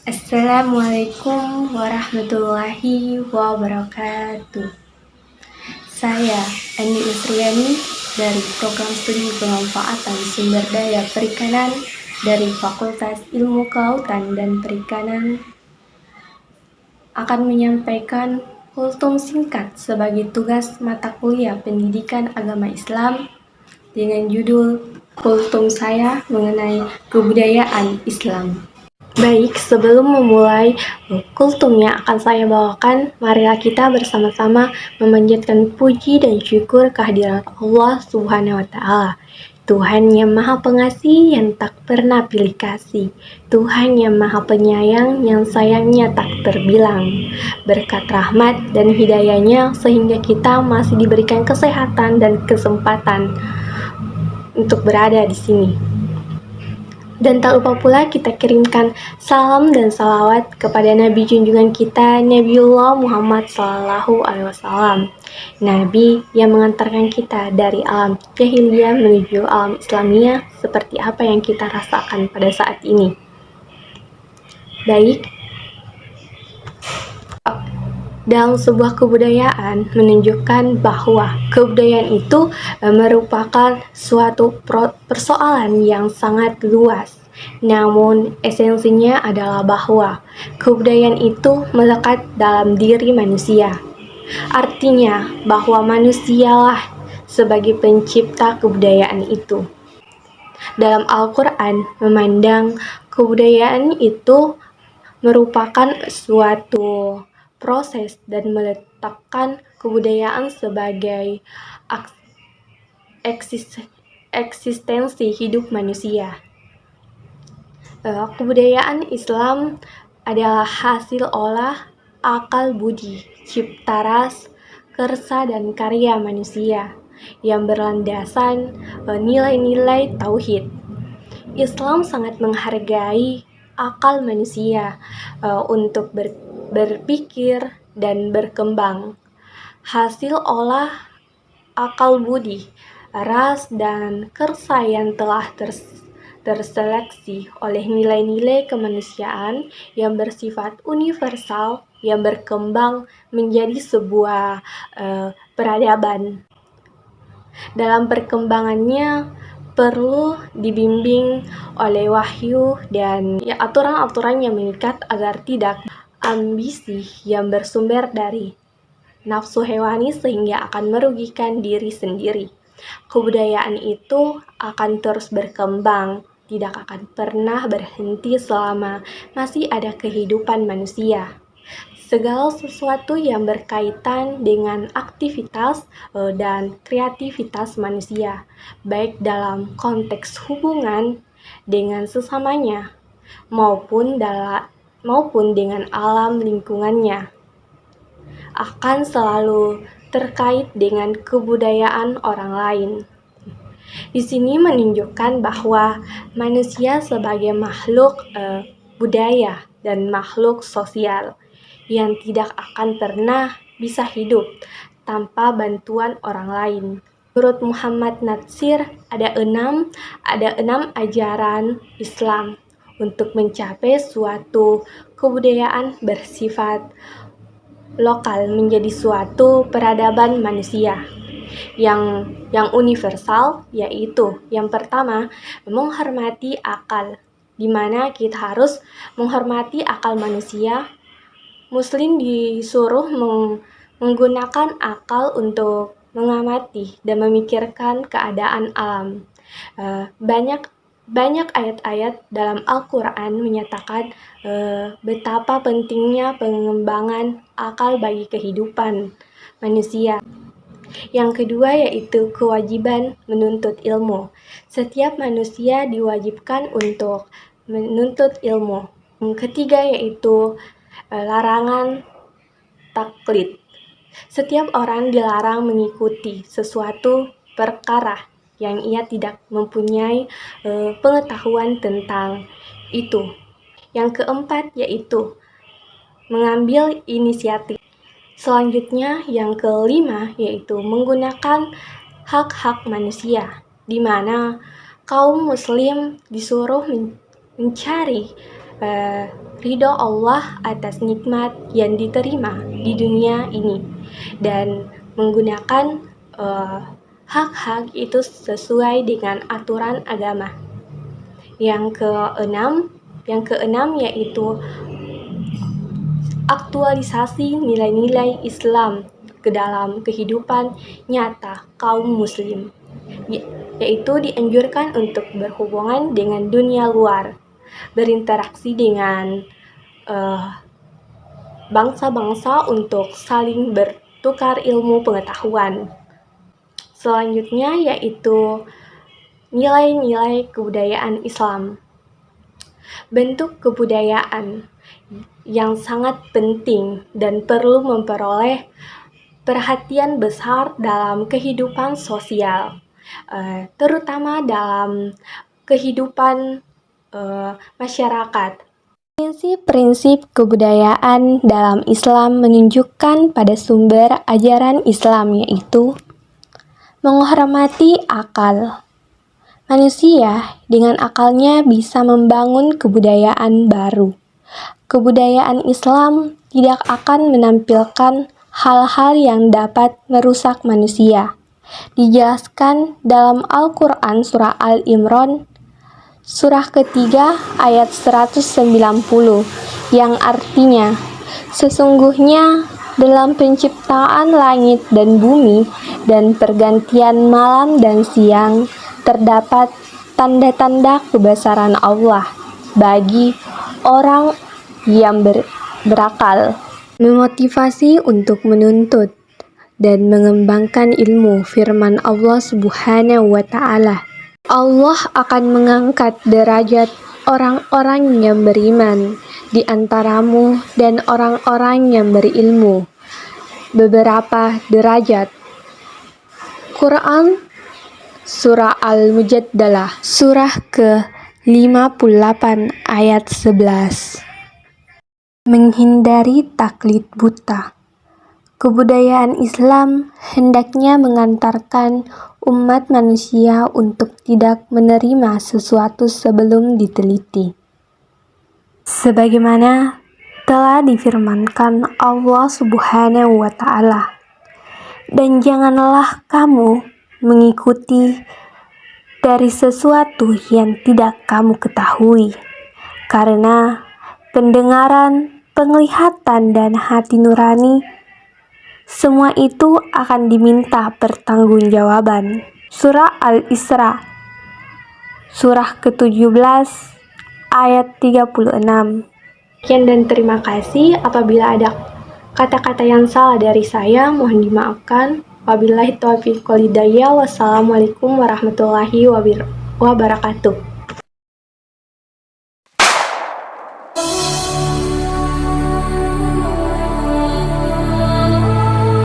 Assalamualaikum warahmatullahi wabarakatuh. Saya Andi Usriani dari Program Studi Pemanfaatan Sumber Daya Perikanan dari Fakultas Ilmu Kelautan dan Perikanan akan menyampaikan kultum singkat sebagai tugas mata kuliah Pendidikan Agama Islam dengan judul kultum saya mengenai kebudayaan Islam. Baik, sebelum memulai kultum yang akan saya bawakan, marilah kita bersama-sama memanjatkan puji dan syukur kehadirat Allah Subhanahu wa Ta'ala. Tuhan yang Maha Pengasih yang tak pernah pilih kasih, Tuhan yang Maha Penyayang yang sayangnya tak terbilang. Berkat rahmat dan hidayahnya sehingga kita masih diberikan kesehatan dan kesempatan untuk berada di sini. Dan tak lupa pula kita kirimkan salam dan salawat kepada Nabi junjungan kita, Nabiullah Muhammad SAW. Nabi yang mengantarkan kita dari alam jahiliyah menuju alam Islamiyah seperti apa yang kita rasakan pada saat ini. Baik, dalam sebuah kebudayaan menunjukkan bahwa kebudayaan itu merupakan suatu persoalan yang sangat luas. Namun esensinya adalah bahwa kebudayaan itu melekat dalam diri manusia. Artinya bahwa manusialah sebagai pencipta kebudayaan itu. Dalam Al-Quran memandang kebudayaan itu merupakan suatu proses dan meletakkan kebudayaan sebagai eksistensi hidup manusia. Kebudayaan Islam adalah hasil olah akal budi, cipta ras, kersa dan karya manusia yang berlandasan nilai-nilai tauhid. Islam sangat menghargai akal manusia untuk berpikir dan berkembang. Hasil olah akal budi, ras dan kersa yang telah terseleksi oleh nilai-nilai kemanusiaan yang bersifat universal yang berkembang menjadi sebuah peradaban. Dalam perkembangannya perlu dibimbing oleh wahyu dan aturan-aturan yang mengikat agar tidak ambisi yang bersumber dari nafsu hewani sehingga akan merugikan diri sendiri. Kebudayaan itu akan terus berkembang, tidak akan pernah berhenti selama masih ada kehidupan manusia. Segala sesuatu yang berkaitan dengan aktivitas dan kreativitas manusia, baik dalam konteks hubungan dengan sesamanya maupun dengan alam lingkungannya, akan selalu terkait dengan kebudayaan orang lain. Di sini menunjukkan bahwa manusia sebagai makhluk budaya dan makhluk sosial yang tidak akan pernah bisa hidup tanpa bantuan orang lain. Menurut Muhammad Natsir, ada enam ajaran Islam untuk mencapai suatu kebudayaan bersifat lokal menjadi suatu peradaban manusia yang universal, yaitu yang pertama menghormati akal, di mana kita harus menghormati akal manusia. Muslim disuruh menggunakan akal untuk mengamati dan memikirkan keadaan alam. Banyak ayat-ayat dalam Al-Quran menyatakan betapa pentingnya pengembangan akal bagi kehidupan manusia. Yang kedua yaitu kewajiban menuntut ilmu. Setiap manusia diwajibkan untuk menuntut ilmu. Yang ketiga yaitu larangan taklid. Setiap orang dilarang mengikuti sesuatu perkara yang ia tidak mempunyai pengetahuan tentang itu. Yang keempat yaitu mengambil inisiatif. Selanjutnya yang kelima yaitu menggunakan hak-hak manusia, di mana kaum muslim disuruh mencari ridho Allah atas nikmat yang diterima di dunia ini dan menggunakan hak-hak itu sesuai dengan aturan agama. Yang keenam yaitu aktualisasi nilai-nilai Islam ke dalam kehidupan nyata kaum muslim, yaitu dianjurkan untuk berhubungan dengan dunia luar, berinteraksi dengan bangsa-bangsa untuk saling bertukar ilmu pengetahuan. Selanjutnya yaitu nilai-nilai kebudayaan Islam. Bentuk kebudayaan yang sangat penting dan perlu memperoleh perhatian besar dalam kehidupan sosial, terutama dalam kehidupan masyarakat. Prinsip-prinsip kebudayaan dalam Islam menunjukkan pada sumber ajaran Islam, yaitu menghormati akal. Manusia dengan akalnya bisa membangun kebudayaan baru. Kebudayaan Islam tidak akan menampilkan hal-hal yang dapat merusak manusia. Dijelaskan dalam Al-Quran surah Al-Imran, surah ketiga ayat 190, yang artinya, sesungguhnya dalam penciptaan langit dan bumi dan pergantian malam dan siang, terdapat tanda-tanda kebesaran Allah bagi orang yang berakal. Memotivasi untuk menuntut dan mengembangkan ilmu firman Allah Subhanahu wa Ta'ala. Allah akan mengangkat derajat orang-orang yang beriman di antaramu dan orang-orang yang berilmu beberapa derajat. Quran Surah Al-Mujadalah, surah ke-58 ayat 11. Menghindari taklid buta. Kebudayaan Islam hendaknya mengantarkan umat manusia untuk tidak menerima sesuatu sebelum diteliti. Sebagaimana telah difirmankan Allah Subhanahu wa Ta'ala, dan janganlah kamu mengikuti dari sesuatu yang tidak kamu ketahui, karena pendengaran, penglihatan, dan hati nurani, semua itu akan diminta pertanggungjawaban. Surah Al-Isra, surah ke-17 ayat 36. Sekian dan terima kasih. Apabila ada kata-kata yang salah dari saya, mohon dimaafkan. Wabillahi taufiq wal hidayah. Wassalamualaikum warahmatullahi wabarakatuh.